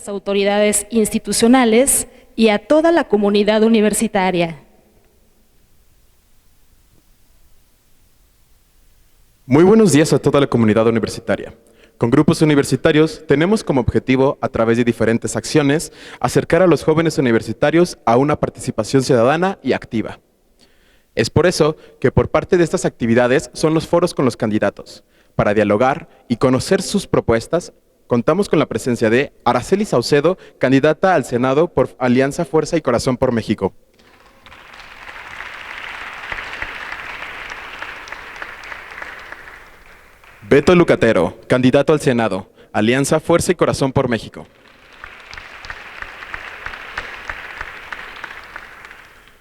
las autoridades institucionales y a toda la comunidad universitaria. Muy buenos días a toda la comunidad universitaria. Con grupos universitarios tenemos como objetivo, a través de diferentes acciones, acercar a los jóvenes universitarios a una participación ciudadana y activa. Es por eso que por parte de estas actividades son los foros con los candidatos. Para dialogar y conocer sus propuestas, contamos con la presencia de Araceli Saucedo, candidata al Senado por Alianza Fuerza y Corazón por México. Beto Lucatero, candidato al Senado, Alianza Fuerza y Corazón por México.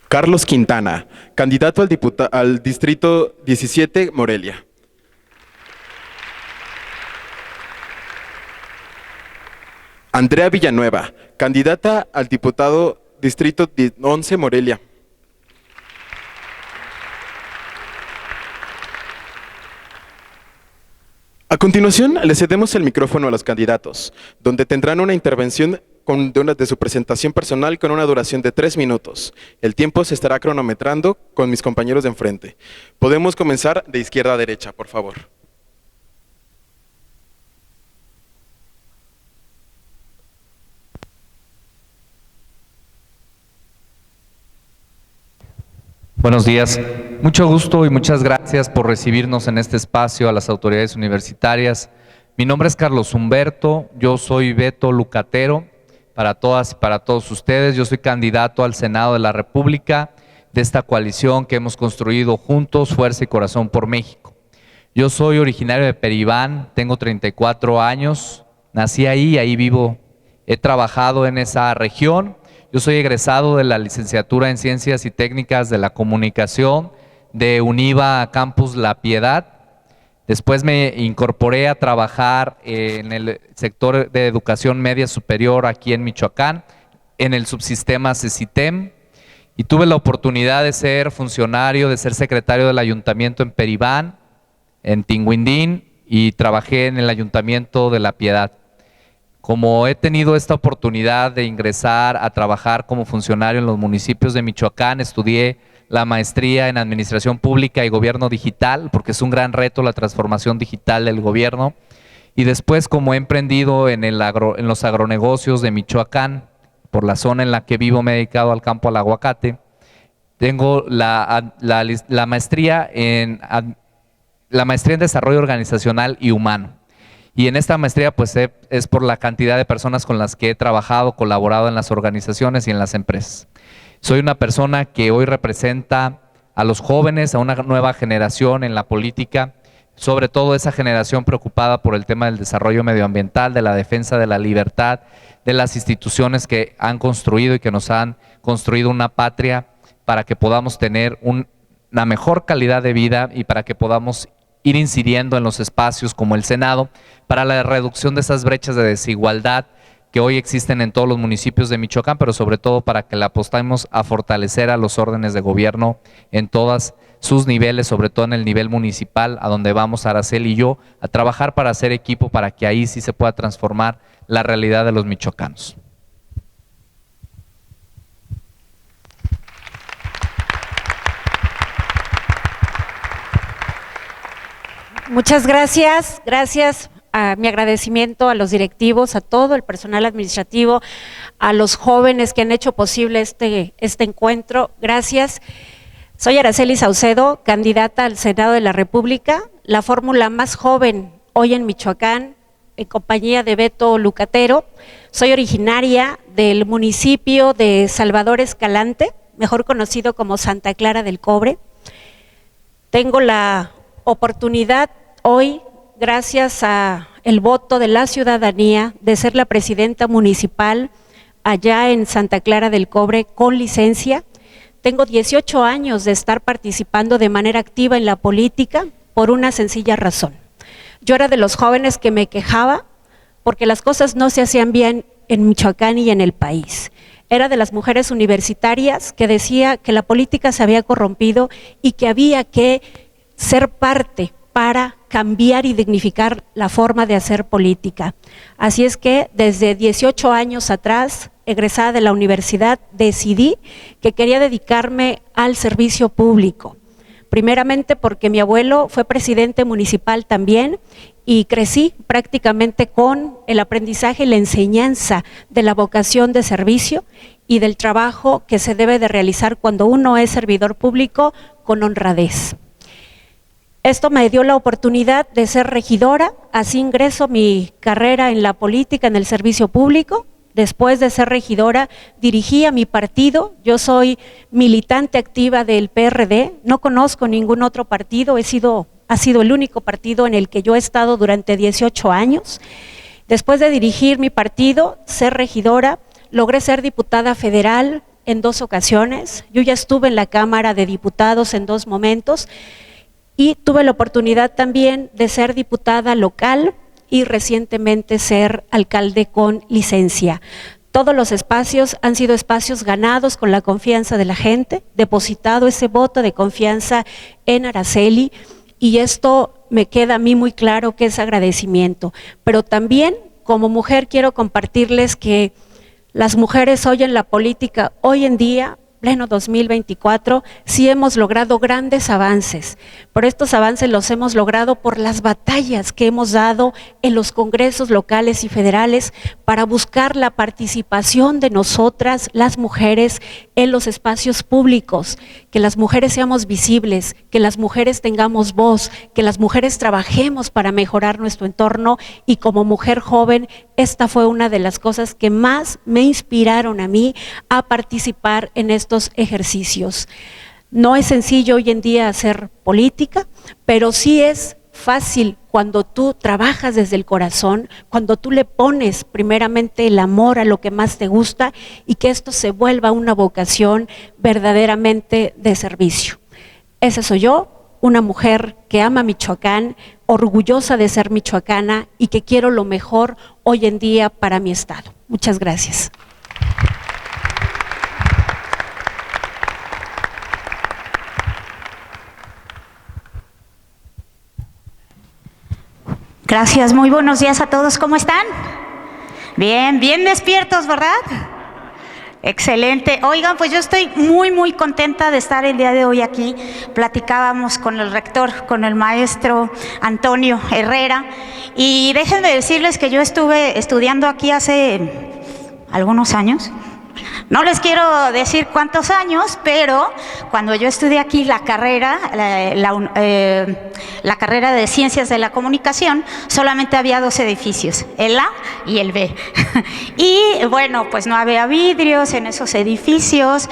Carlos Quintana, candidato al Distrito 17, Morelia. Andrea Villanueva, candidata al Diputado Distrito 11, Morelia. A continuación, le cedemos el micrófono a los candidatos, donde tendrán una intervención de su presentación personal con una duración de 3 minutos. El tiempo se estará cronometrando con mis compañeros de enfrente. Podemos comenzar de izquierda a derecha, por favor. Buenos días, mucho gusto y muchas gracias por recibirnos en este espacio a las autoridades universitarias. Mi nombre es Carlos Humberto, yo soy Beto Lucatero, para todas y para todos ustedes. Yo soy candidato al Senado de la República de esta coalición que hemos construido juntos, Fuerza y Corazón por México. Yo soy originario de Peribán, tengo 34 años, nací ahí vivo, he trabajado en esa región. Yo soy egresado de la licenciatura en Ciencias y Técnicas de la Comunicación de UNIVA Campus La Piedad. Después me incorporé a trabajar en el sector de educación media superior aquí en Michoacán, en el subsistema CECITEM, y tuve la oportunidad de ser funcionario, de ser secretario del ayuntamiento en Peribán, en Tinguindín, y trabajé en el ayuntamiento de La Piedad. Como he tenido esta oportunidad de ingresar a trabajar como funcionario en los municipios de Michoacán, estudié la maestría en Administración Pública y Gobierno Digital, porque es un gran reto la transformación digital del gobierno. Y después, como he emprendido en los agronegocios de Michoacán, por la zona en la que vivo, me he dedicado al campo al aguacate. Tengo la maestría en Desarrollo Organizacional y Humano. Y en esta maestría pues es por la cantidad de personas con las que he trabajado, colaborado en las organizaciones y en las empresas. Soy una persona que hoy representa a los jóvenes, a una nueva generación en la política, sobre todo esa generación preocupada por el tema del desarrollo medioambiental, de la defensa de la libertad, de las instituciones que han construido y que nos han construido una patria para que podamos tener una mejor calidad de vida y para que podamos ir incidiendo en los espacios como el Senado para la reducción de esas brechas de desigualdad que hoy existen en todos los municipios de Michoacán, pero sobre todo para que le apostemos a fortalecer a los órdenes de gobierno en todos sus niveles, sobre todo en el nivel municipal, a donde vamos Araceli y yo a trabajar para hacer equipo para que ahí sí se pueda transformar la realidad de los michoacanos. Muchas gracias, mi agradecimiento a los directivos, a todo el personal administrativo, a los jóvenes que han hecho posible este encuentro. Gracias. Soy Araceli Saucedo, candidata al Senado de la República, la fórmula más joven hoy en Michoacán, en compañía de Beto Lucatero. Soy originaria del municipio de Salvador Escalante, mejor conocido como Santa Clara del Cobre. Tengo la oportunidad hoy, gracias a el voto de la ciudadanía, de ser la presidenta municipal allá en Santa Clara del Cobre con licencia. Tengo 18 años de estar participando de manera activa en la política por una sencilla razón. Yo era de los jóvenes que me quejaba porque las cosas no se hacían bien en Michoacán y en el país. Era de las mujeres universitarias que decía que la política se había corrompido y que había que ser parte para cambiar y dignificar la forma de hacer política. Así es que desde 18 años atrás, egresada de la universidad, decidí que quería dedicarme al servicio público. Primeramente porque mi abuelo fue presidente municipal también y crecí prácticamente con el aprendizaje y la enseñanza de la vocación de servicio y del trabajo que se debe de realizar cuando uno es servidor público con honradez. Esto me dio la oportunidad de ser regidora, así ingreso mi carrera en la política, en el servicio público. Después de ser regidora, dirigí a mi partido. Yo soy militante activa del PRD, no conozco ningún otro partido, ha sido el único partido en el que yo he estado durante 18 años. Después de dirigir mi partido, ser regidora, logré ser diputada federal en 2 ocasiones. Yo ya estuve en la Cámara de Diputados en 2 momentos y tuve la oportunidad también de ser diputada local y recientemente ser alcalde con licencia. Todos los espacios han sido espacios ganados con la confianza de la gente, depositado ese voto de confianza en Araceli, y esto me queda a mí muy claro que es agradecimiento. Pero también como mujer quiero compartirles que las mujeres hoy en la política, hoy en día, pleno 2024, sí hemos logrado grandes avances, pero estos avances los hemos logrado por las batallas que hemos dado en los congresos locales y federales para buscar la participación de nosotras, las mujeres, en los espacios públicos, que las mujeres seamos visibles, que las mujeres tengamos voz, que las mujeres trabajemos para mejorar nuestro entorno, y como mujer joven, esta fue una de las cosas que más me inspiraron a mí a participar en estos ejercicios. No es sencillo hoy en día hacer política, pero sí es fácil cuando tú trabajas desde el corazón, cuando tú le pones primeramente el amor a lo que más te gusta y que esto se vuelva una vocación verdaderamente de servicio. Esa soy yo, una mujer que ama Michoacán, orgullosa de ser michoacana y que quiero lo mejor hoy en día para mi estado. Muchas gracias. Gracias, muy buenos días a todos, ¿cómo están? Bien, bien despiertos, ¿verdad? Excelente. Oigan, pues yo estoy muy contenta de estar el día de hoy aquí. Platicábamos con el rector, con el maestro Antonio Herrera, y déjenme decirles que yo estuve estudiando aquí hace algunos años. No les quiero decir cuántos años, pero cuando yo estudié aquí la carrera, la carrera de Ciencias de la Comunicación, solamente había 2 edificios, el A y el B. Y bueno, pues no había vidrios en esos edificios.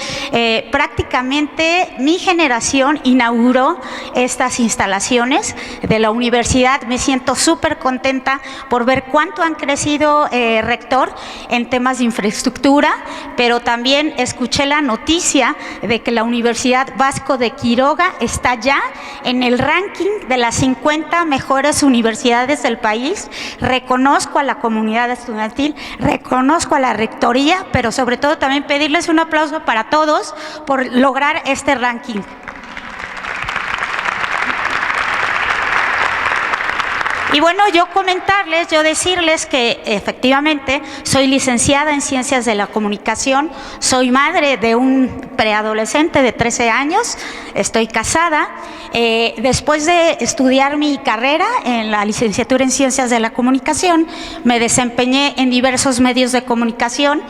Prácticamente mi generación inauguró estas instalaciones de la universidad. Me siento súper contenta por ver cuánto han crecido, rector, en temas de infraestructura, pero también escuché la noticia de que la Universidad Vasco de Quiroga está ya en el ranking de las 50 mejores universidades del país. Reconozco a la comunidad estudiantil, reconozco a la rectoría, pero sobre todo también pedirles un aplauso para todos por lograr este ranking. Y bueno, yo decirles que efectivamente soy licenciada en Ciencias de la Comunicación, soy madre de un preadolescente de 13 años, estoy casada. Después de estudiar mi carrera en la licenciatura en Ciencias de la Comunicación, me desempeñé en diversos medios de comunicación.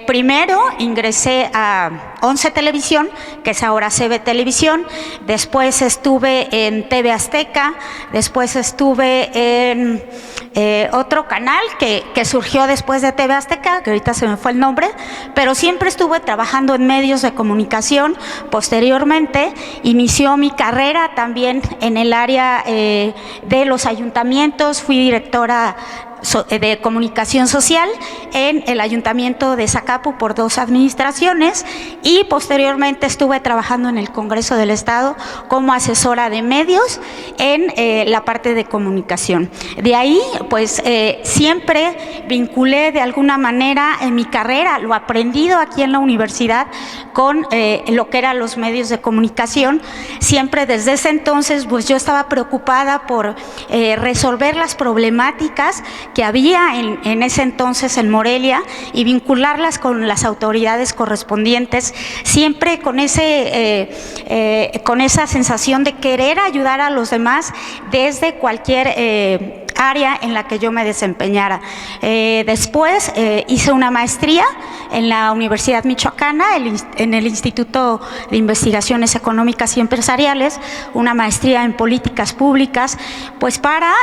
Primero ingresé a 11 Televisión, que es ahora CB Televisión, después estuve en TV Azteca, después estuve en otro canal que surgió después de TV Azteca, que ahorita se me fue el nombre, pero siempre estuve trabajando en medios de comunicación. Posteriormente inició mi carrera también en el área de los ayuntamientos, fui directora de Comunicación Social en el Ayuntamiento de Zacapu por 2 administraciones y posteriormente estuve trabajando en el Congreso del Estado como asesora de medios en la parte de comunicación. De ahí, pues siempre vinculé de alguna manera en mi carrera lo aprendido aquí en la universidad con lo que eran los medios de comunicación. Siempre desde ese entonces, pues yo estaba preocupada por resolver las problemáticas que había en ese entonces en Morelia y vincularlas con las autoridades correspondientes, siempre con esa sensación de querer ayudar a los demás desde cualquier área en la que yo me desempeñara. Después hice una maestría en la Universidad Michoacana, en el Instituto de Investigaciones Económicas y Empresariales, una maestría en políticas públicas, pues para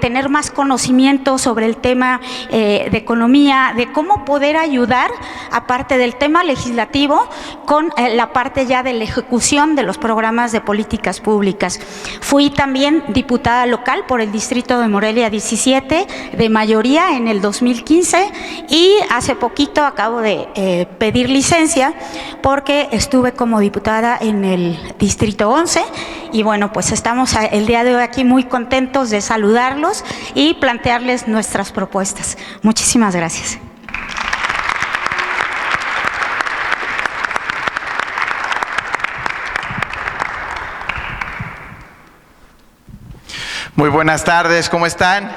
tener más conocimiento sobre el tema de economía, de cómo poder ayudar, aparte del tema legislativo, con la parte ya de la ejecución de los programas de políticas públicas. Fui también diputada local por el Distrito de Morelia 17, de mayoría en el 2015, y hace poquito acabo de pedir licencia porque estuve como diputada en el Distrito 11 y bueno, pues estamos el día de hoy aquí muy contentos de saludarlos y plantearles nuestras propuestas. Muchísimas gracias. Muy buenas tardes, ¿cómo están?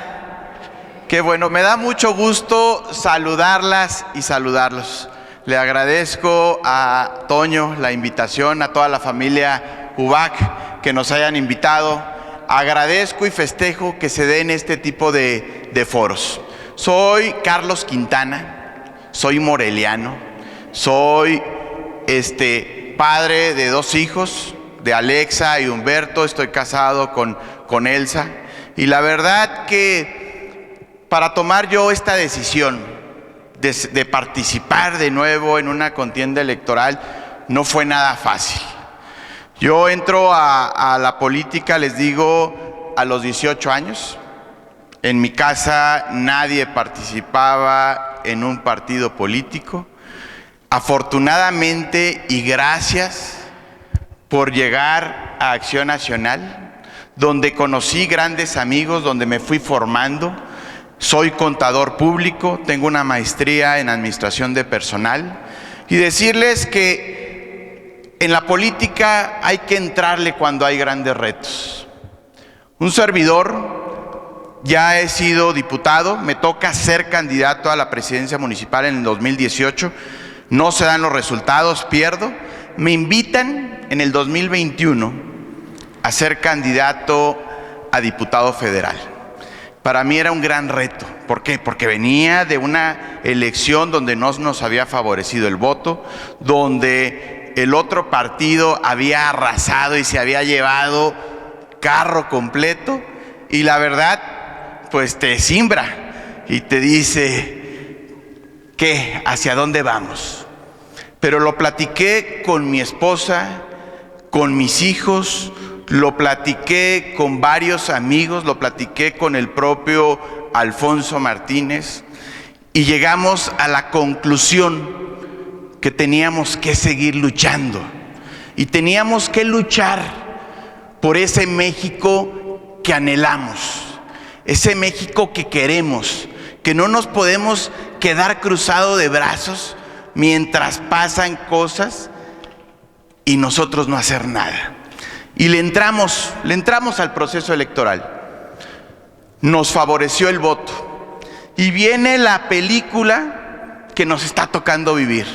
Qué bueno, me da mucho gusto saludarlas y saludarlos. Le agradezco a Toño la invitación, a toda la familia UBAC que nos hayan invitado. Agradezco y festejo que se den este tipo de foros. Soy Carlos Quintana, soy moreliano, soy padre de 2 hijos, de Alexa y Humberto, estoy casado con Elsa, y la verdad que para tomar yo esta decisión de participar de nuevo en una contienda electoral no fue nada fácil. Yo entro a la política, les digo, a los 18 años. En mi casa nadie participaba en un partido político. Afortunadamente y gracias por llegar a Acción Nacional, donde conocí grandes amigos, donde me fui formando. Soy contador público, tengo una maestría en administración de personal, y decirles que en la política hay que entrarle cuando hay grandes retos. Un servidor, ya he sido diputado, me toca ser candidato a la presidencia municipal en el 2018, no se dan los resultados, pierdo. Me invitan en el 2021 a ser candidato a diputado federal. Para mí era un gran reto. ¿Por qué? Porque venía de una elección donde no nos había favorecido el voto, donde el otro partido había arrasado y se había llevado carro completo, y la verdad, pues te simbra y te dice, ¿qué? ¿Hacia dónde vamos? Pero lo platiqué con mi esposa, con mis hijos, lo platiqué con varios amigos, lo platiqué con el propio Alfonso Martínez, y llegamos a la conclusión que teníamos que seguir luchando y teníamos que luchar por ese México que anhelamos, ese México que queremos, que no nos podemos quedar cruzados de brazos mientras pasan cosas y nosotros no hacer nada. Y le entramos al proceso electoral. Nos favoreció el voto. Y viene la película que nos está tocando vivir.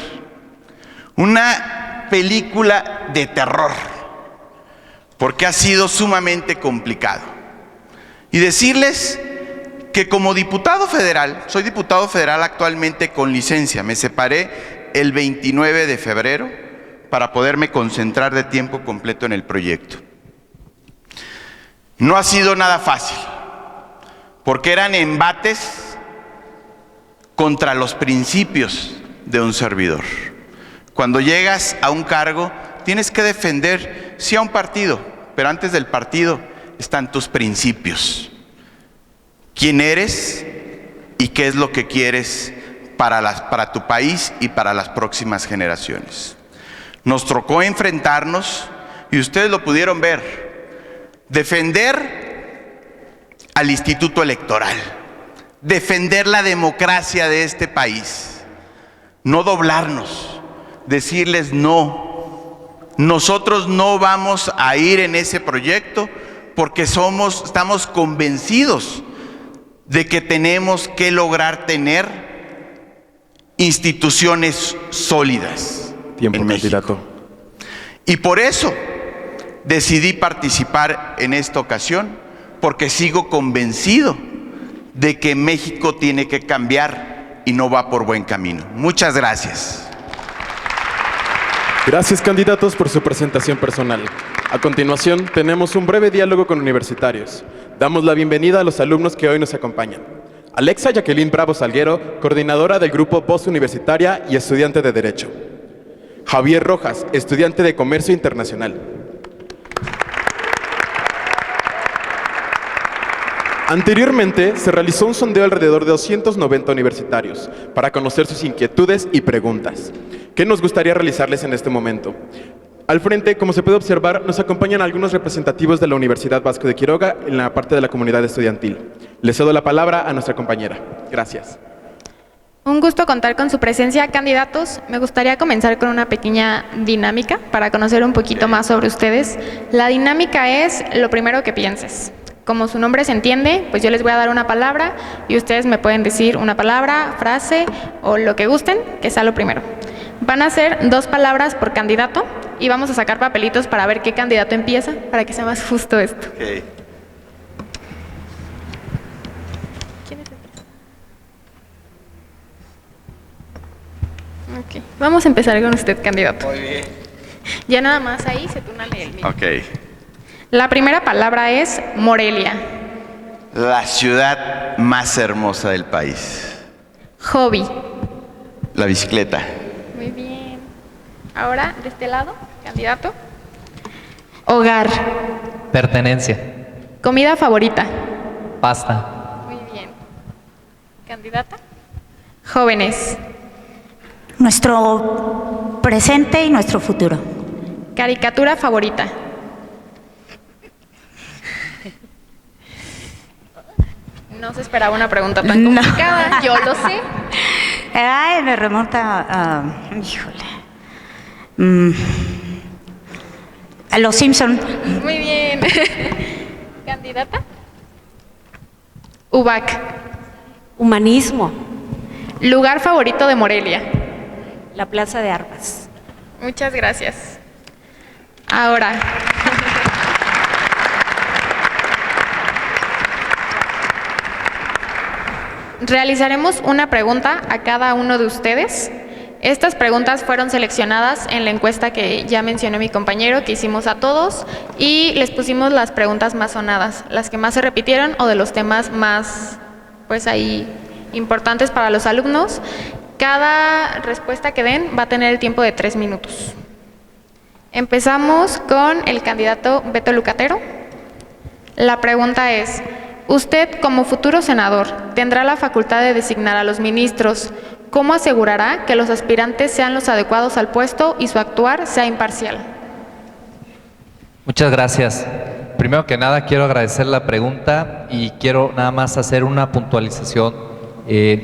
Una película de terror, porque ha sido sumamente complicado. Y decirles que como diputado federal, soy diputado federal actualmente con licencia, me separé el 29 de febrero para poderme concentrar de tiempo completo en el proyecto. No ha sido nada fácil, porque eran embates contra los principios de un servidor. Cuando llegas a un cargo, tienes que defender, sí, a un partido, pero antes del partido están tus principios. ¿Quién eres? qué es lo que quieres para tu país y para las próximas generaciones. Nos tocó enfrentarnos, y ustedes lo pudieron ver, defender al Instituto Electoral, defender la democracia de este país, no doblarnos, decirles no, nosotros no vamos a ir en ese proyecto porque estamos convencidos de que tenemos que lograr tener instituciones sólidas en México. Candidato. Y por eso decidí participar en esta ocasión, porque sigo convencido de que México tiene que cambiar y no va por buen camino. Muchas gracias. Gracias, candidatos, por su presentación personal. A continuación, tenemos un breve diálogo con universitarios. Damos la bienvenida a los alumnos que hoy nos acompañan. Alexa Jacqueline Bravo Salguero, coordinadora del grupo Voz Universitaria y estudiante de Derecho. Javier Rojas, estudiante de Comercio Internacional. Anteriormente, se realizó un sondeo alrededor de 290 universitarios para conocer sus inquietudes y preguntas. ¿Qué nos gustaría realizarles en este momento? Al frente, como se puede observar, nos acompañan algunos representativos de la Universidad Vasco de Quiroga en la parte de la comunidad estudiantil. Le cedo la palabra a nuestra compañera. Gracias. Un gusto contar con su presencia, candidatos. Me gustaría comenzar con una pequeña dinámica para conocer un poquito más sobre ustedes. La dinámica es lo primero que pienses. Como su nombre se entiende, pues yo les voy a dar una palabra y ustedes me pueden decir una palabra, frase o lo que gusten, que sea lo primero. Van a ser 2 palabras por candidato y vamos a sacar papelitos para ver qué candidato empieza, para que sea más justo esto. Okay. Ok, vamos a empezar con usted, candidato. Muy bien. Ya nada más ahí se túnale el mío. Ok. La primera palabra es Morelia. La ciudad más hermosa del país. Hobby. La bicicleta. Muy bien. Ahora, de este lado, candidato. Hogar. Pertenencia. Comida favorita. Pasta. Muy bien. Candidata. Jóvenes. Nuestro presente y nuestro futuro. Caricatura favorita. No se esperaba una pregunta tan complicada, yo lo sé. Ay, me remonta a... híjole. A los Simpson. Muy bien. ¿Candidata? UBAC. Humanismo, Lugar favorito de Morelia. la Plaza de Armas. Muchas gracias. Ahora. Realizaremos una pregunta a cada uno de ustedes. Estas preguntas fueron seleccionadas en la encuesta que ya mencionó mi compañero, que hicimos a todos, y les pusimos las preguntas más sonadas, las que más se repitieron o de los temas más, pues ahí, importantes para los alumnos. Cada respuesta que den va a tener el tiempo de 3 minutos. Empezamos con el candidato Beto Lucatero. La pregunta es: usted, como futuro senador, tendrá la facultad de designar a los ministros. ¿Cómo asegurará que los aspirantes sean los adecuados al puesto y su actuar sea imparcial? Muchas gracias. Primero que nada, quiero agradecer la pregunta y quiero nada más hacer una puntualización.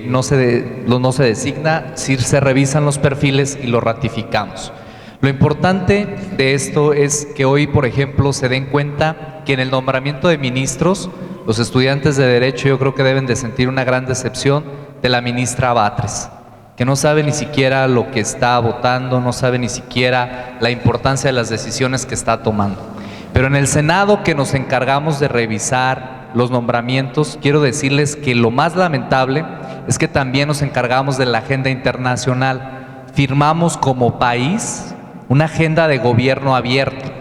No se designa, sí se revisan los perfiles y los ratificamos. Lo importante de esto es que hoy, por ejemplo, se den cuenta que en el nombramiento de ministros, los estudiantes de Derecho yo creo que deben de sentir una gran decepción de la ministra Batres, que no sabe ni siquiera lo que está votando, no sabe ni siquiera la importancia de las decisiones que está tomando. Pero en el Senado, que nos encargamos de revisar los nombramientos, quiero decirles que lo más lamentable es que también nos encargamos de la agenda internacional. Firmamos como país una agenda de gobierno abierto,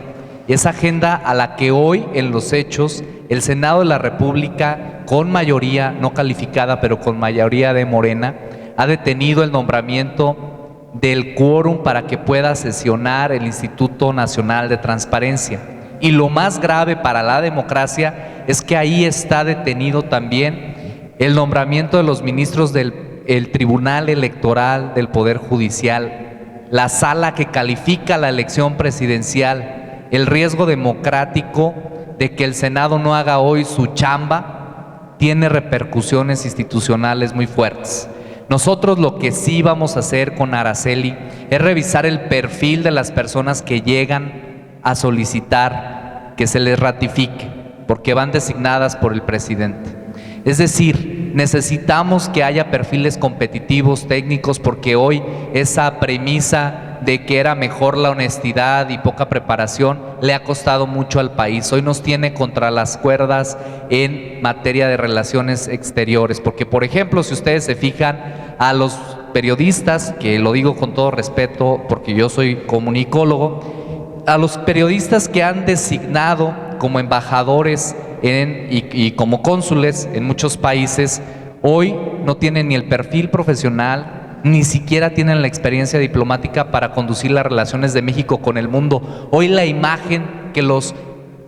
esa agenda a la que hoy en los hechos el Senado de la República, con mayoría no calificada pero con mayoría de Morena, ha detenido el nombramiento del quórum para que pueda sesionar el Instituto Nacional de Transparencia. Y lo más grave para la democracia es que ahí está detenido también el nombramiento de los ministros del Tribunal Electoral del Poder Judicial, la sala que califica la elección presidencial, el riesgo democrático de que el Senado no haga hoy su chamba, tiene repercusiones institucionales muy fuertes. Nosotros lo que sí vamos a hacer con Araceli es revisar el perfil de las personas que llegan a solicitar que se les ratifique, porque van designadas por el presidente. Es decir, necesitamos que haya perfiles competitivos, técnicos, porque hoy esa premisa de que era mejor la honestidad y poca preparación le ha costado mucho al país. Hoy nos tiene contra las cuerdas en materia de relaciones exteriores, porque por ejemplo, si ustedes se fijan a los periodistas, que lo digo con todo respeto porque yo soy comunicólogo, a los periodistas que han designado como embajadores y como cónsules en muchos países, hoy no tienen ni el perfil profesional, ni siquiera tienen la experiencia diplomática para conducir las relaciones de México con el mundo. Hoy la imagen que los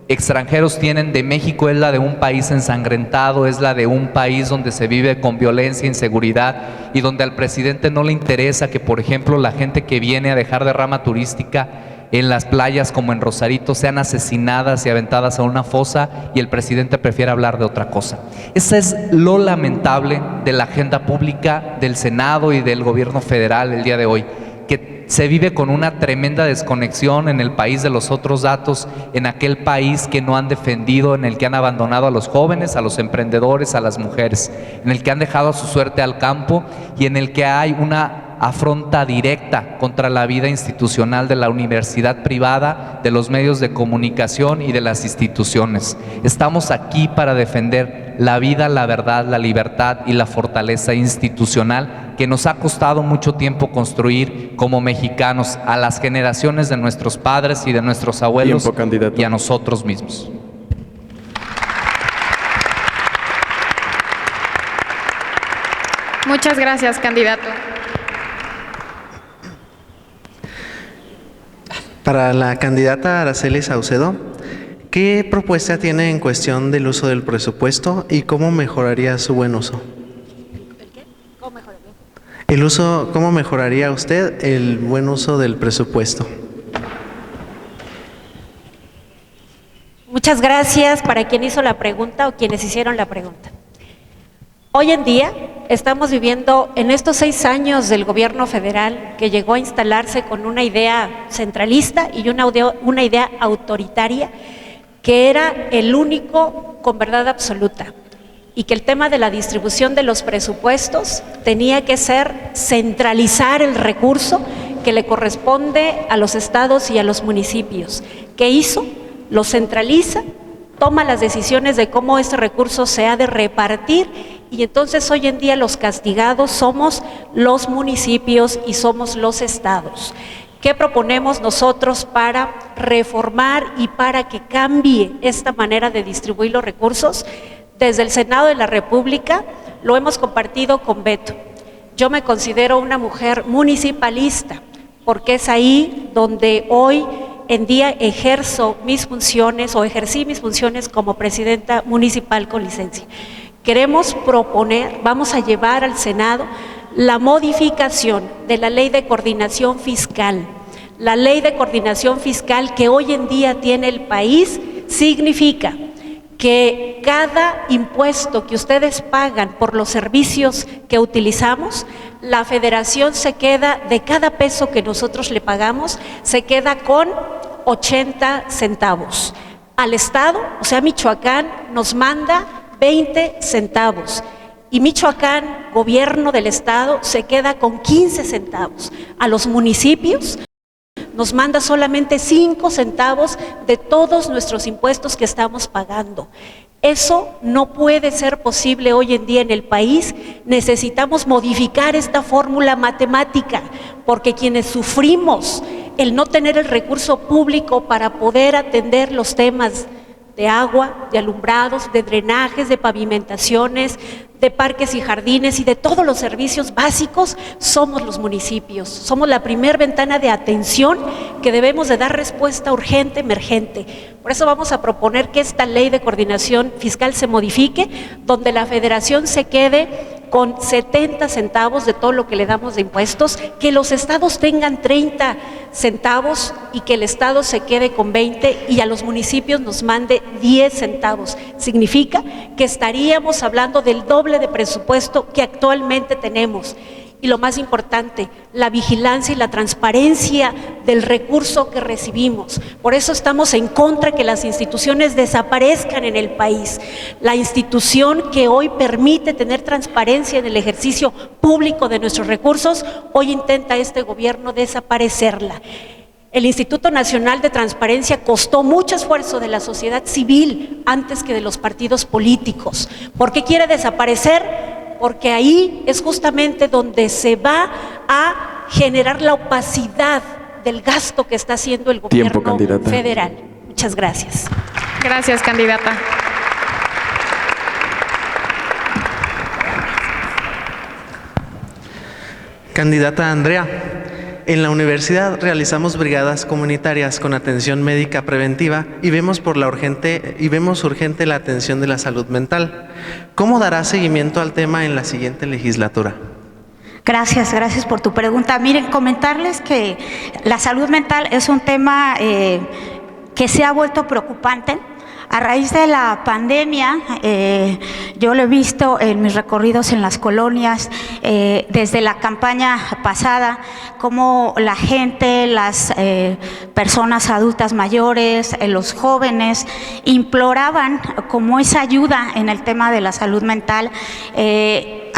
extranjeros tienen de México es la de un país ensangrentado, es la de un país donde se vive con violencia, inseguridad, y donde al presidente no le interesa que, por ejemplo, la gente que viene a dejar derrama turística en las playas como en Rosarito sean asesinadas y aventadas a una fosa, y el presidente prefiere hablar de otra cosa. Esa es lo lamentable de la agenda pública del Senado y del gobierno federal el día de hoy, que se vive con una tremenda desconexión en el país de los otros datos, en aquel país que no han defendido, en el que han abandonado a los jóvenes, a los emprendedores, a las mujeres, en el que han dejado a su suerte al campo y en el que hay una afronta directa contra la vida institucional de la universidad privada, de los medios de comunicación y de las instituciones. Estamos aquí para defender la vida, la verdad, la libertad y la fortaleza institucional que nos ha costado mucho tiempo construir como mexicanos, a las generaciones de nuestros padres y de nuestros abuelos. Tiempo, candidato. Y a nosotros mismos. Muchas gracias, candidato. Para la candidata Araceli Saucedo, ¿qué propuesta tiene en cuestión del uso del presupuesto y cómo mejoraría su buen uso? ¿Cómo mejoraría usted el buen uso del presupuesto? Muchas gracias para quien hizo la pregunta o quienes hicieron la pregunta. Hoy en día estamos viviendo en estos 6 años del gobierno federal, que llegó a instalarse con una idea centralista y una idea autoritaria, que era el único con verdad absoluta, y que el tema de la distribución de los presupuestos tenía que ser centralizar el recurso que le corresponde a los estados y a los municipios. ¿Qué hizo? Lo centraliza, toma las decisiones de cómo ese recurso se ha de repartir, y entonces hoy en día los castigados somos los municipios y somos los estados. ¿Qué proponemos nosotros para reformar y para que cambie esta manera de distribuir los recursos? Desde el Senado de la República lo hemos compartido con Beto. Yo me considero una mujer municipalista, porque es ahí donde hoy en día ejerzo mis funciones o ejercí mis funciones como presidenta municipal con licencia. Queremos proponer, vamos a llevar al Senado la modificación de la Ley de Coordinación Fiscal. La Ley de Coordinación Fiscal que hoy en día tiene el país significa que cada impuesto que ustedes pagan por los servicios que utilizamos, la federación se queda, de cada peso que nosotros le pagamos, se queda con 80 centavos. Al Estado, o sea, Michoacán, nos manda 20 centavos. Y Michoacán, gobierno del Estado, se queda con 15 centavos. A los municipios nos manda solamente 5 centavos de todos nuestros impuestos que estamos pagando. Eso no puede ser posible hoy en día en el país. Necesitamos modificar esta fórmula matemática, porque quienes sufrimos el no tener el recurso público para poder atender los temas de agua, de alumbrados, de drenajes, de pavimentaciones, de parques y jardines y de todos los servicios básicos, somos los municipios. Somos la primer ventana de atención que debemos de dar respuesta urgente, emergente. Por eso vamos a proponer que esta ley de coordinación fiscal se modifique, donde la federación se quede con 70 centavos de todo lo que le damos de impuestos, que los estados tengan 30 centavos y que el estado se quede con 20 y a los municipios nos mande 10 centavos. Significa que estaríamos hablando del doble de presupuesto que actualmente tenemos. Y lo más importante, la vigilancia y la transparencia del recurso que recibimos. Por eso estamos en contra de que las instituciones desaparezcan en el país. La institución que hoy permite tener transparencia en el ejercicio público de nuestros recursos, hoy intenta este gobierno desaparecerla. El Instituto Nacional de Transparencia costó mucho esfuerzo de la sociedad civil antes que de los partidos políticos. ¿Por qué quiere desaparecer? Porque ahí es justamente donde se va a generar la opacidad del gasto que está haciendo el gobierno federal. Muchas gracias. Gracias, candidata. Candidata Andrea, en la universidad realizamos brigadas comunitarias con atención médica preventiva y vemos urgente la atención de la salud mental. ¿Cómo dará seguimiento al tema en la siguiente legislatura? Gracias por tu pregunta. Miren, comentarles que la salud mental es un tema que se ha vuelto preocupante. A raíz de la pandemia, yo lo he visto en mis recorridos en las colonias, desde la campaña pasada, cómo la gente, las personas adultas mayores, los jóvenes, imploraban como esa ayuda en el tema de la salud mental,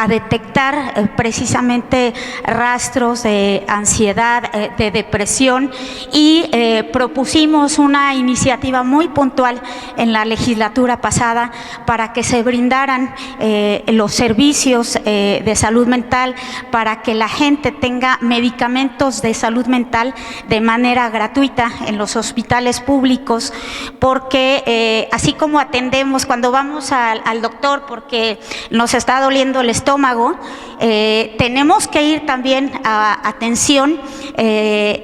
a detectar precisamente rastros de ansiedad, de depresión, y propusimos una iniciativa muy puntual en la legislatura pasada para que se brindaran los servicios de salud mental, para que la gente tenga medicamentos de salud mental de manera gratuita en los hospitales públicos, porque así como atendemos cuando vamos al doctor porque nos está doliendo el estómago, tenemos que ir también a atención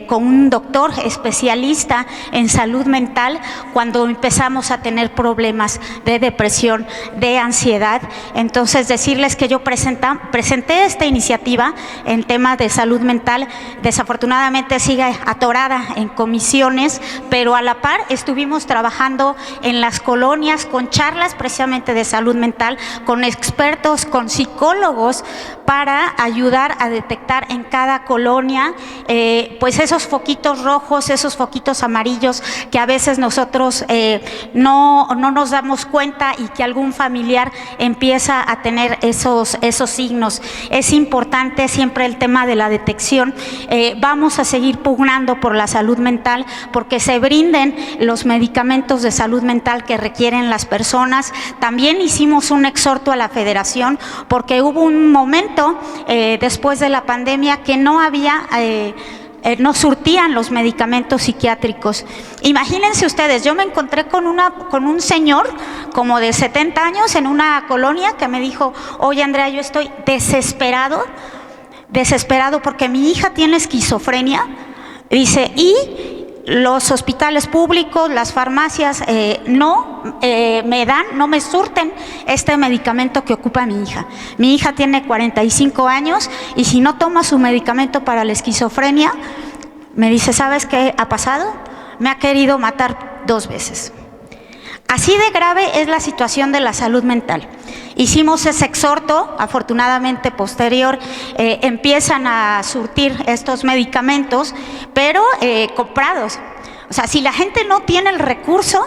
con un doctor especialista en salud mental cuando empezamos a tener problemas de depresión, de ansiedad. Entonces, decirles que yo presenté esta iniciativa en temas de salud mental. Desafortunadamente sigue atorada en comisiones, pero a la par estuvimos trabajando en las colonias con charlas precisamente de salud mental, con expertos, con psicólogos, para ayudar a detectar en cada colonia pues esos foquitos rojos, esos foquitos amarillos que a veces nosotros no nos damos cuenta y que algún familiar empieza a tener esos signos. Es importante siempre el tema de la detección. Vamos a seguir pugnando por la salud mental, porque se brinden los medicamentos de salud mental que requieren las personas. También hicimos un exhorto a la federación, porque hubo un momento después de la pandemia que no había no surtían los medicamentos psiquiátricos. Imagínense ustedes, yo me encontré con un señor como de 70 años en una colonia que me dijo: oye, Andrea, yo estoy desesperado porque mi hija tiene esquizofrenia. Dice, y los hospitales públicos, las farmacias no me surten este medicamento que ocupa mi hija. Mi hija tiene 45 años y si no toma su medicamento para la esquizofrenia, me dice, ¿sabes qué ha pasado? Me ha querido matar 2 veces. Así de grave es la situación de la salud mental. Hicimos ese exhorto, afortunadamente posterior empiezan a surtir estos medicamentos, pero comprados. O sea, si la gente no tiene el recurso,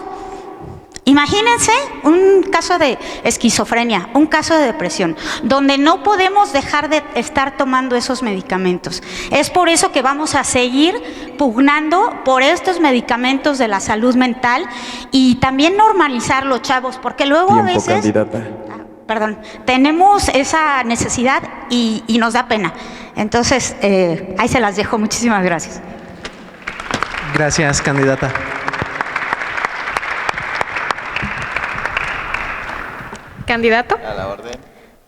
imagínense un caso de esquizofrenia, un caso de depresión, donde no podemos dejar de estar tomando esos medicamentos. Es por eso que vamos a seguir pugnando por estos medicamentos de la salud mental y también normalizarlo, chavos, porque luego a veces... Candidata. Tenemos esa necesidad y nos da pena. Entonces, ahí se las dejo. Muchísimas gracias. Gracias, candidata. Candidato. A la orden.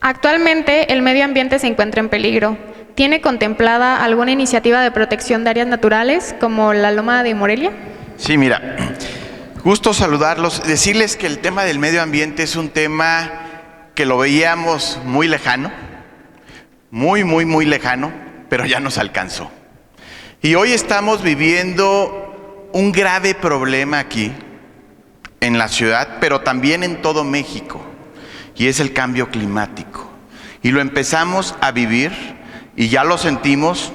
Actualmente el medio ambiente se encuentra en peligro. ¿Tiene contemplada alguna iniciativa de protección de áreas naturales como la Loma de Morelia? Sí, mira, gusto saludarlos, decirles que el tema del medio ambiente es un tema que lo veíamos muy lejano, muy lejano, pero ya nos alcanzó. Y hoy estamos viviendo un grave problema aquí, en la ciudad, pero también en todo México, y es el cambio climático. Y lo empezamos a vivir, y ya lo sentimos,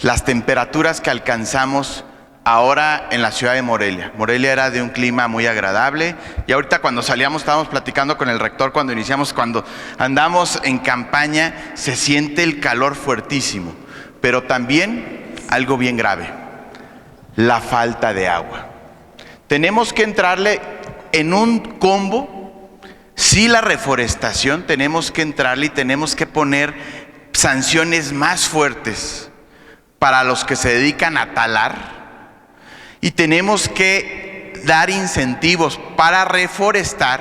las temperaturas que alcanzamos ahora en la ciudad de Morelia. Morelia era de un clima muy agradable, y ahorita cuando salíamos estábamos platicando con el rector cuando iniciamos, cuando andamos en campaña, se siente el calor fuertísimo, pero también algo bien grave, la falta de agua. Tenemos que entrarle en un combo, sí, la reforestación, tenemos que entrarle y tenemos que poner sanciones más fuertes para los que se dedican a talar, y tenemos que dar incentivos para reforestar,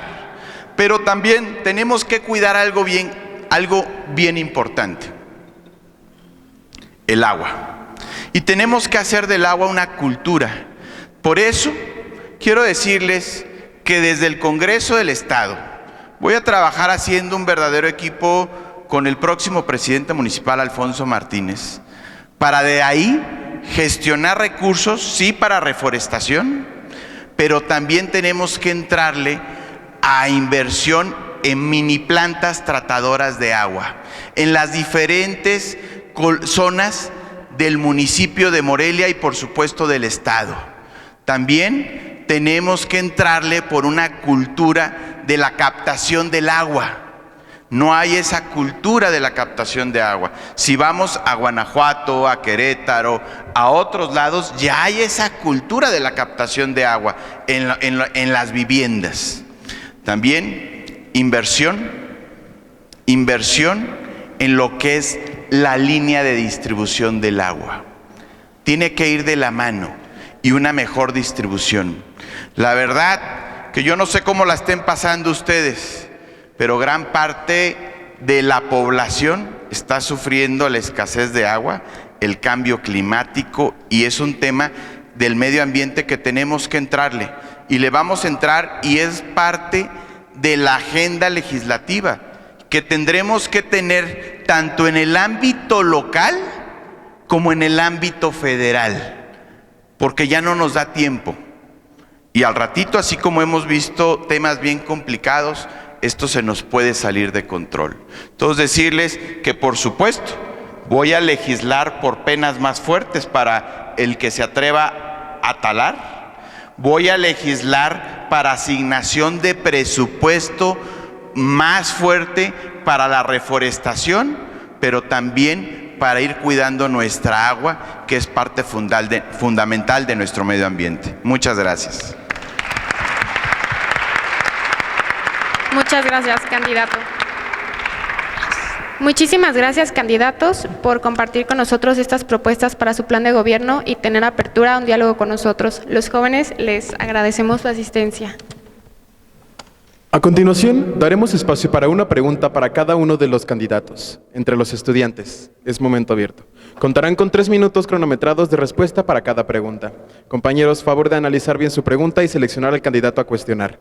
pero también tenemos que cuidar algo bien importante, el agua. Y tenemos que hacer del agua una cultura. Por eso quiero decirles que desde el Congreso del Estado voy a trabajar haciendo un verdadero equipo con el próximo presidente municipal, Alfonso Martínez, para de ahí gestionar recursos, sí, para reforestación, pero también tenemos que entrarle a inversión en mini plantas tratadoras de agua, en las diferentes zonas del municipio de Morelia y por supuesto del Estado. También tenemos que entrarle por una cultura de la captación del agua. No hay esa cultura de la captación de agua. Si vamos a Guanajuato, a Querétaro, a otros lados, ya hay esa cultura de la captación de agua en las viviendas. También inversión en lo que es la línea de distribución del agua. Tiene que ir de la mano, y una mejor distribución. La verdad que yo no sé cómo la estén pasando ustedes, pero gran parte de la población está sufriendo la escasez de agua, el cambio climático, y es un tema del medio ambiente que tenemos que entrarle, y le vamos a entrar, y es parte de la agenda legislativa que tendremos que tener tanto en el ámbito local como en el ámbito federal, porque ya no nos da tiempo. Y al ratito, así como hemos visto temas bien complicados, esto se nos puede salir de control. Entonces, decirles que por supuesto voy a legislar por penas más fuertes para el que se atreva a talar. Voy a legislar para asignación de presupuesto más fuerte para la reforestación, pero también para ir cuidando nuestra agua, que es parte fundamental de nuestro medio ambiente. Muchas gracias. Muchas gracias, candidato. Muchísimas gracias, candidatos, por compartir con nosotros estas propuestas para su plan de gobierno y tener apertura a un diálogo con nosotros. Los jóvenes les agradecemos su asistencia. A continuación, daremos espacio para una pregunta para cada uno de los candidatos. Entre los estudiantes, es momento abierto. Contarán con 3 minutos cronometrados de respuesta para cada pregunta. Compañeros, favor de analizar bien su pregunta y seleccionar al candidato a cuestionar.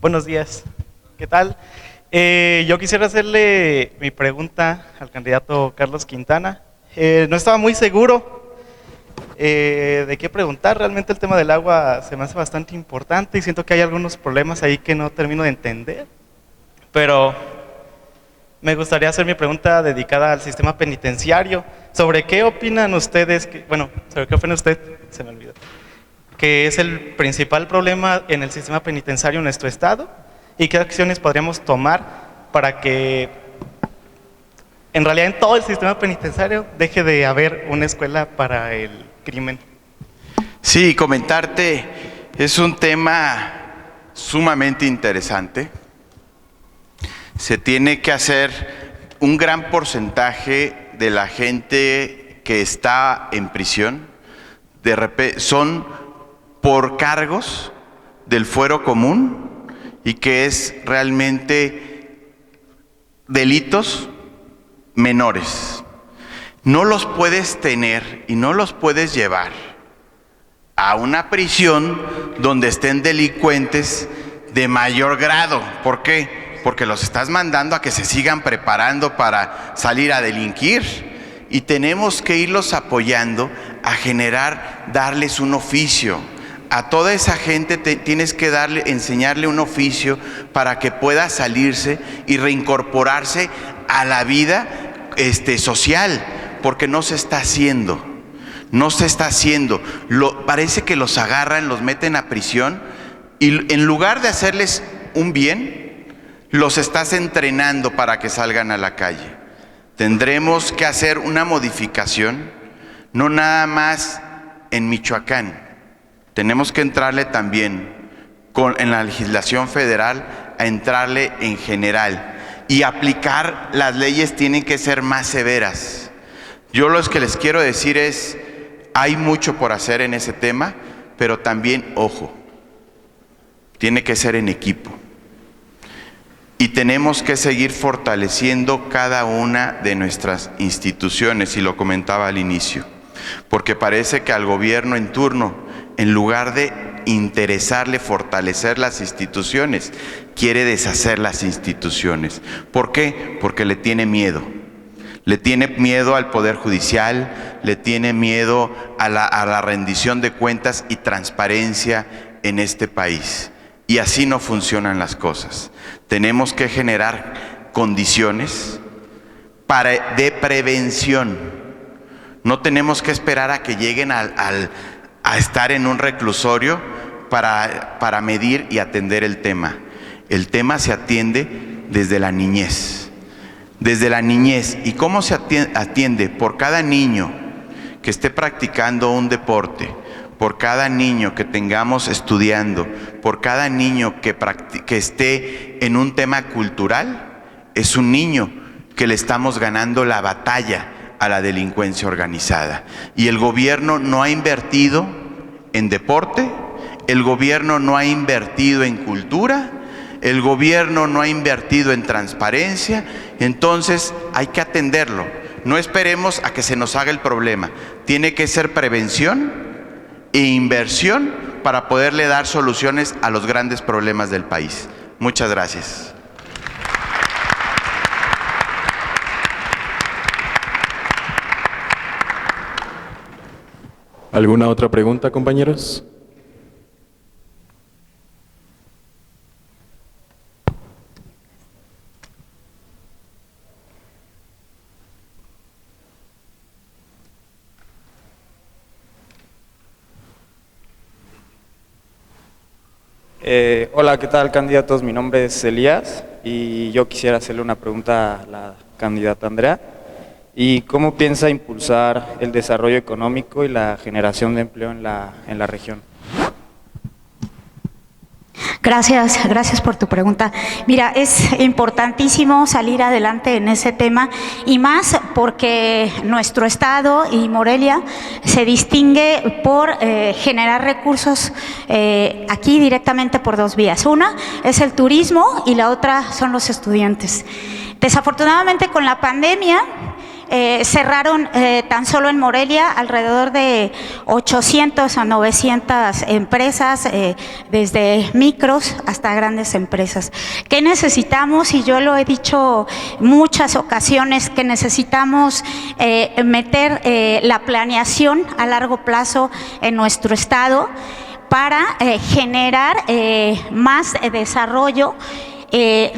Buenos días, ¿qué tal? Yo quisiera hacerle mi pregunta al candidato Carlos Quintana. No estaba muy seguro de qué preguntar. Realmente el tema del agua se me hace bastante importante y siento que hay algunos problemas ahí que no termino de entender. Pero me gustaría hacer mi pregunta dedicada al sistema penitenciario. ¿Sobre qué opinan ustedes? ¿Sobre qué opina usted? Se me olvidó. ¿Qué es el principal problema en el sistema penitenciario en nuestro estado? ¿Y qué acciones podríamos tomar para que en realidad en todo el sistema penitenciario deje de haber una escuela para el crimen? Sí, comentarte, es un tema sumamente interesante. Se tiene que hacer un gran porcentaje de la gente que está en prisión, son por cargos del fuero común y que es realmente delitos menores. No los puedes tener y no los puedes llevar a una prisión donde estén delincuentes de mayor grado. ¿Por qué? Porque los estás mandando a que se sigan preparando para salir a delinquir. Y tenemos que irlos apoyando a generar, darles un oficio. A toda esa gente tienes que enseñarle un oficio para que pueda salirse y reincorporarse a la vida social, porque no se está haciendo. No se está haciendo. Parece que los agarran, los meten a prisión y en lugar de hacerles un bien, los estás entrenando para que salgan a la calle. Tendremos que hacer una modificación, no nada más en Michoacán. Tenemos que entrarle también en la legislación federal, a entrarle en general. Y aplicar las leyes tienen que ser más severas. Yo lo que les quiero decir es, hay mucho por hacer en ese tema, pero también, ojo, tiene que ser en equipo. Y tenemos que seguir fortaleciendo cada una de nuestras instituciones, y lo comentaba al inicio, porque parece que al gobierno en turno, en lugar de interesarle fortalecer las instituciones, quiere deshacer las instituciones. ¿Por qué? Porque le tiene miedo. Le tiene miedo al Poder Judicial, le tiene miedo a la rendición de cuentas y transparencia en este país. Y así no funcionan las cosas. Tenemos que generar condiciones de prevención. No tenemos que esperar a que lleguen a estar en un reclusorio para medir y atender el tema. El tema se atiende desde la niñez. Desde la niñez. ¿Y cómo se atiende? Por cada niño que esté practicando un deporte, por cada niño que tengamos estudiando, por cada niño que esté en un tema cultural, es un niño que le estamos ganando la batalla a la delincuencia organizada. Y el gobierno no ha invertido en deporte, el gobierno no ha invertido en cultura, el gobierno no ha invertido en transparencia. Entonces hay que atenderlo. No esperemos a que se nos haga el problema. Tiene que ser prevención e inversión para poderle dar soluciones a los grandes problemas del país. Muchas gracias. ¿Alguna otra pregunta, compañeros? Hola, ¿qué tal, candidatos? Mi nombre es Elías y yo quisiera hacerle una pregunta a la candidata Andrea. ¿Y cómo piensa impulsar el desarrollo económico y la generación de empleo en la región? Gracias por tu pregunta. Mira, es importantísimo salir adelante en ese tema y más porque nuestro estado y Morelia se distingue por generar recursos aquí directamente por dos vías. Una es el turismo y la otra son los estudiantes. Desafortunadamente con la pandemia cerraron tan solo en Morelia alrededor de 800 a 900 empresas, desde micros hasta grandes empresas. ¿Qué necesitamos? Y yo lo he dicho muchas ocasiones, que necesitamos meter la planeación a largo plazo en nuestro estado para generar más desarrollo,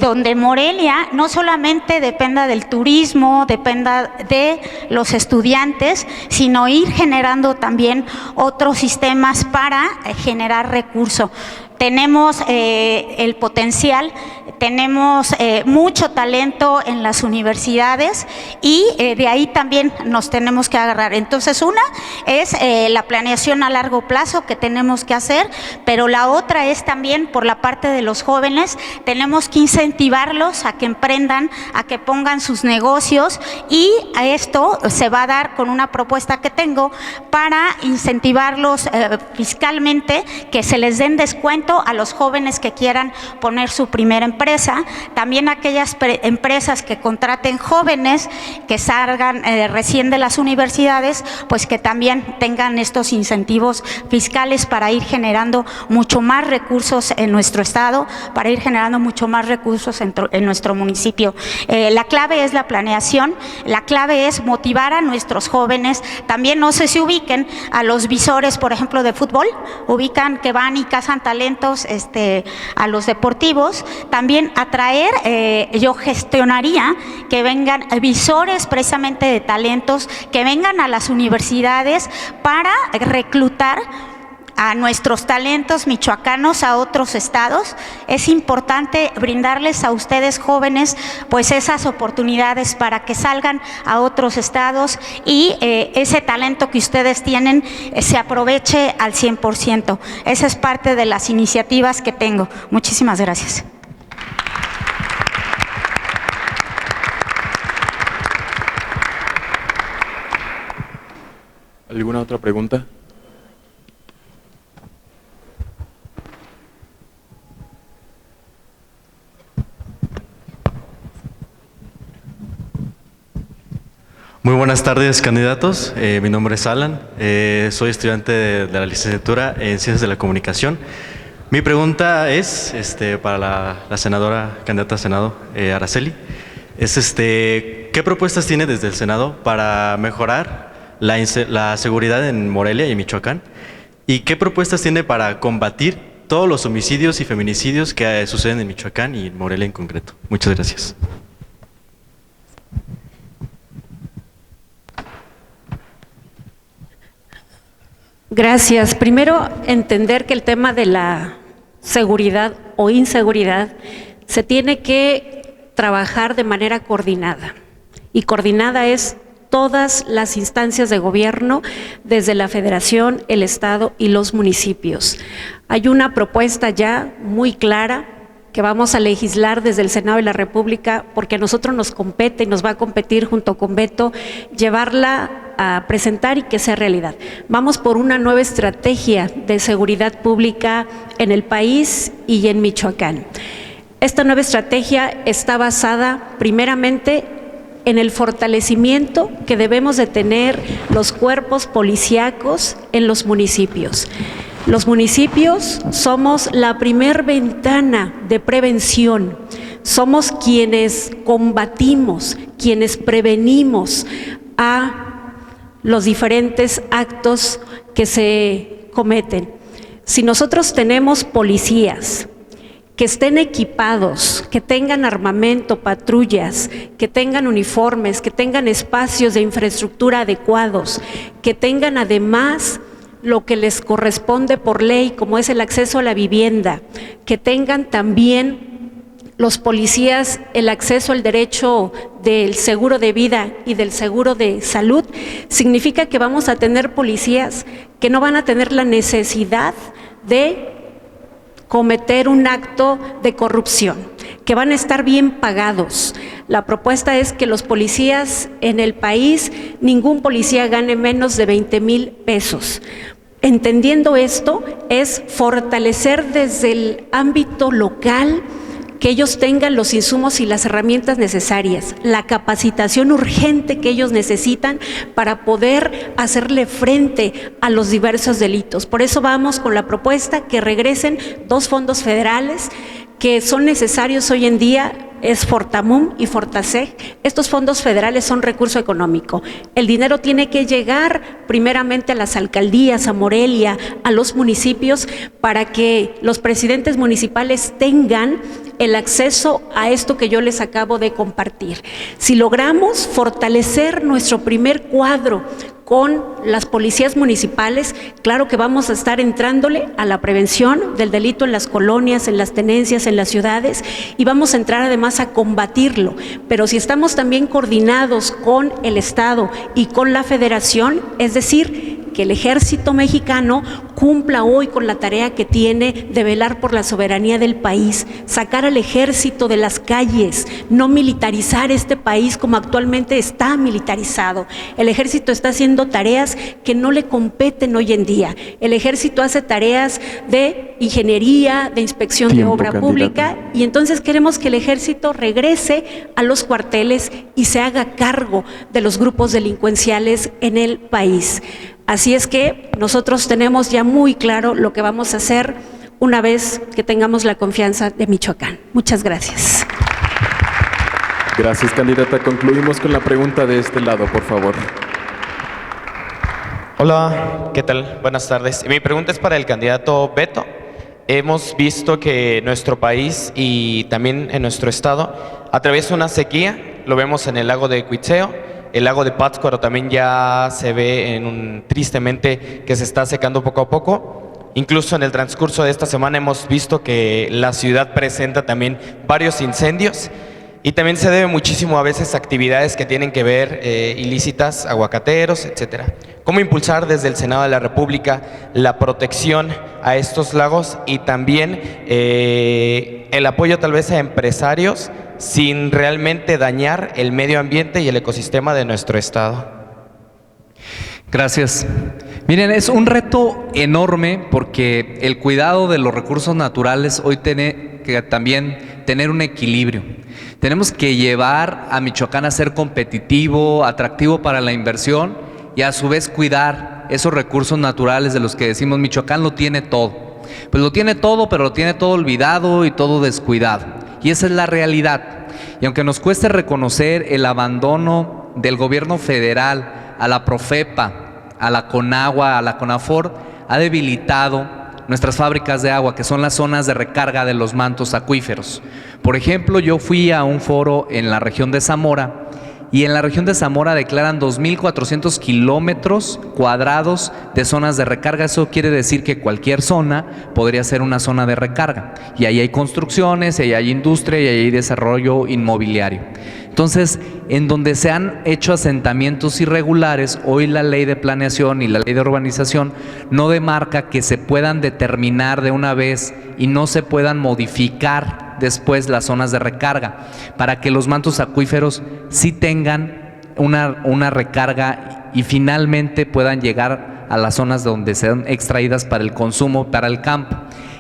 donde Morelia no solamente dependa del turismo, dependa de los estudiantes, sino ir generando también otros sistemas para generar recursos. tenemos el potencial, tenemos mucho talento en las universidades y de ahí también nos tenemos que agarrar. Entonces, una es la planeación a largo plazo que tenemos que hacer, pero la otra es también por la parte de los jóvenes, tenemos que incentivarlos a que emprendan, a que pongan sus negocios, y a esto se va a dar con una propuesta que tengo para incentivarlos fiscalmente, que se les den descuento a los jóvenes que quieran poner su primera empresa, también aquellas empresas que contraten jóvenes que salgan recién de las universidades, pues que también tengan estos incentivos fiscales para ir generando mucho más recursos en nuestro estado, para ir generando mucho más recursos en nuestro municipio. La clave es la planeación, la clave es motivar a nuestros jóvenes. También no sé si ubiquen a los visores, por ejemplo, de fútbol, ubican que van y cazan talentos a los deportivos. También atraer, yo gestionaría que vengan visores precisamente de talentos, que vengan a las universidades para reclutar a nuestros talentos michoacanos a otros estados. Es importante brindarles a ustedes jóvenes pues esas oportunidades para que salgan a otros estados y ese talento que ustedes tienen se aproveche al 100%. Esa es parte de las iniciativas que tengo. Muchísimas gracias. ¿Alguna otra pregunta? Muy buenas tardes, candidatos. Mi nombre es Alan, soy estudiante de la licenciatura en Ciencias de la Comunicación. Mi pregunta es para la senadora, candidata a Senado, Araceli, es ¿qué propuestas tiene desde el Senado para mejorar la seguridad en Morelia y Michoacán? ¿Y qué propuestas tiene para combatir todos los homicidios y feminicidios que suceden en Michoacán y en Morelia en concreto? Muchas gracias. Gracias. Primero, entender que el tema de la seguridad o inseguridad se tiene que trabajar de manera coordinada. Y coordinada es todas las instancias de gobierno, desde la Federación, el Estado y los municipios. Hay una propuesta ya muy clara que vamos a legislar desde el Senado de la República, porque a nosotros nos compete y nos va a competir junto con Beto llevarla a presentar y que sea realidad. Vamos por una nueva estrategia de seguridad pública en el país y en Michoacán. Esta nueva estrategia está basada primeramente en el fortalecimiento que debemos de tener los cuerpos policíacos en los municipios. Los municipios somos la primer ventana de prevención, somos quienes combatimos, quienes prevenimos a los diferentes actos que se cometen. Si nosotros tenemos policías que estén equipados, que tengan armamento, patrullas, que tengan uniformes, que tengan espacios de infraestructura adecuados, que tengan además lo que les corresponde por ley, como es el acceso a la vivienda, que tengan también los policías el acceso al derecho del seguro de vida y del seguro de salud, significa que vamos a tener policías que no van a tener la necesidad de cometer un acto de corrupción, que van a estar bien pagados. La propuesta es que los policías en el país, ningún policía gane menos de 20,000 pesos. Entendiendo esto, es fortalecer desde el ámbito local que ellos tengan los insumos y las herramientas necesarias, la capacitación urgente que ellos necesitan para poder hacerle frente a los diversos delitos. Por eso vamos con la propuesta que regresen 2 fondos federales que son necesarios hoy en día, es Fortamum y Fortaseg. Estos fondos federales son recurso económico. El dinero tiene que llegar primeramente a las alcaldías, a Morelia, a los municipios, para que los presidentes municipales tengan el acceso a esto que yo les acabo de compartir. Si logramos fortalecer nuestro primer cuadro con las policías municipales, claro que vamos a estar entrándole a la prevención del delito en las colonias, en las tenencias, en las ciudades, y vamos a entrar además a combatirlo. Pero si estamos también coordinados con el Estado y con la Federación, es decir, que el Ejército mexicano cumpla hoy con la tarea que tiene de velar por la soberanía del país, sacar al ejército de las calles, no militarizar este país como actualmente está militarizado. El ejército está haciendo tareas que no le competen hoy en día. El ejército hace tareas de ingeniería, de inspección de obra pública, y entonces queremos que el ejército regrese a los cuarteles y se haga cargo de los grupos delincuenciales en el país. Así es que nosotros tenemos ya muy claro lo que vamos a hacer una vez que tengamos la confianza de Michoacán. Muchas gracias. Gracias, candidata. Concluimos con la pregunta de este lado, por favor. Hola, ¿qué tal? Buenas tardes. Mi pregunta es para el candidato Beto. Hemos visto que nuestro país y también en nuestro estado atraviesa una sequía. Lo vemos en el lago de Cuitzeo. El lago de Pátzcuaro también ya se ve tristemente que se está secando poco a poco. Incluso en el transcurso de esta semana hemos visto que la ciudad presenta también varios incendios, y también se debe muchísimo a veces a actividades que tienen que ver ilícitas, aguacateros, etcétera. ¿Cómo impulsar desde el Senado de la República la protección a estos lagos y también el apoyo tal vez a empresarios sin realmente dañar el medio ambiente y el ecosistema de nuestro estado? Gracias. Miren, es un reto enorme porque el cuidado de los recursos naturales hoy tiene que también tener un equilibrio. Tenemos que llevar a Michoacán a ser competitivo, atractivo para la inversión, y a su vez cuidar esos recursos naturales de los que decimos Michoacán lo tiene todo. Pues lo tiene todo, pero lo tiene todo olvidado y todo descuidado. Y esa es la realidad. Y aunque nos cueste reconocer el abandono del gobierno federal a la Profepa, a la Conagua, a la Conafor, ha debilitado nuestras fábricas de agua, que son las zonas de recarga de los mantos acuíferos. Por ejemplo, yo fui a un foro en la región de Zamora, y en la región de Zamora declaran 2.400 kilómetros cuadrados de zonas de recarga. Eso quiere decir que cualquier zona podría ser una zona de recarga. Y ahí hay construcciones, y ahí hay industria, y ahí hay desarrollo inmobiliario. Entonces, en donde se han hecho asentamientos irregulares, hoy la ley de planeación y la ley de urbanización no demarca que se puedan determinar de una vez y no se puedan modificar después las zonas de recarga, para que los mantos acuíferos sí tengan una recarga y finalmente puedan llegar a las zonas donde sean extraídas para el consumo, para el campo.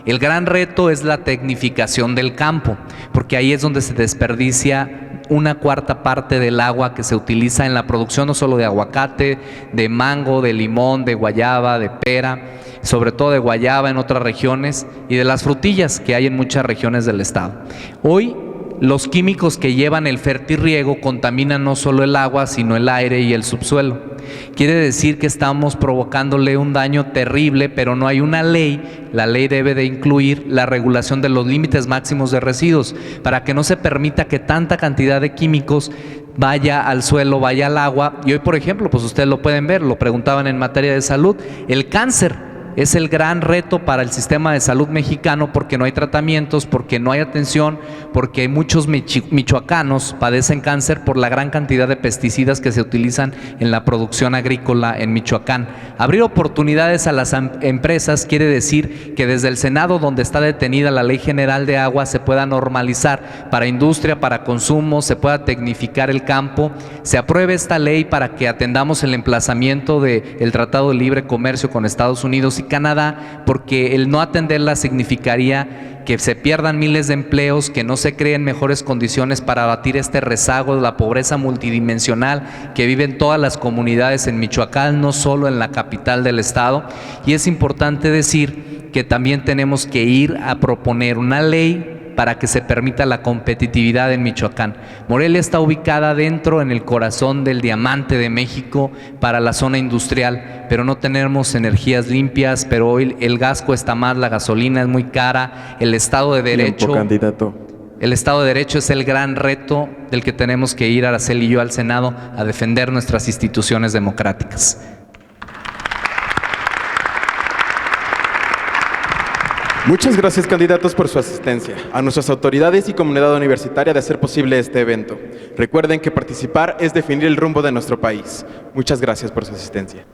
El gran reto es la tecnificación del campo, porque ahí es donde se desperdicia una cuarta parte del agua que se utiliza en la producción no solo de aguacate, de mango, de limón, de guayaba, de pera, sobre todo de guayaba en otras regiones, y de las frutillas que hay en muchas regiones del estado. Hoy los químicos que llevan el fertirriego contaminan no solo el agua, sino el aire y el subsuelo. Quiere decir que estamos provocándole un daño terrible, pero no hay una ley. La ley debe de incluir la regulación de los límites máximos de residuos para que no se permita que tanta cantidad de químicos vaya al suelo, vaya al agua. Y hoy, por ejemplo, pues ustedes lo pueden ver, lo preguntaban en materia de salud, el cáncer es el gran reto para el sistema de salud mexicano, porque no hay tratamientos, porque no hay atención, porque hay muchos michoacanos padecen cáncer por la gran cantidad de pesticidas que se utilizan en la producción agrícola en Michoacán. Abrir oportunidades a las empresas quiere decir que desde el Senado, donde está detenida la Ley General de Agua, se pueda normalizar para industria, para consumo, se pueda tecnificar el campo, se apruebe esta ley para que atendamos el emplazamiento del Tratado de Libre Comercio con Estados Unidos y Canadá, porque el no atenderla significaría que se pierdan miles de empleos, que no se creen mejores condiciones para abatir este rezago de la pobreza multidimensional que viven todas las comunidades en Michoacán, no solo en la capital del estado. Y es importante decir que también tenemos que ir a proponer una ley para que se permita la competitividad en Michoacán. Morelia está ubicada dentro, en el corazón del diamante de México para la zona industrial, pero no tenemos energías limpias, pero hoy el gas cuesta más, la gasolina es muy cara, el Estado de Derecho... Tiempo, candidato. El Estado de Derecho es el gran reto del que tenemos que ir Araceli y yo al Senado a defender nuestras instituciones democráticas. Muchas gracias, candidatos, por su asistencia. A nuestras autoridades y comunidad universitaria de hacer posible este evento. Recuerden que participar es definir el rumbo de nuestro país. Muchas gracias por su asistencia.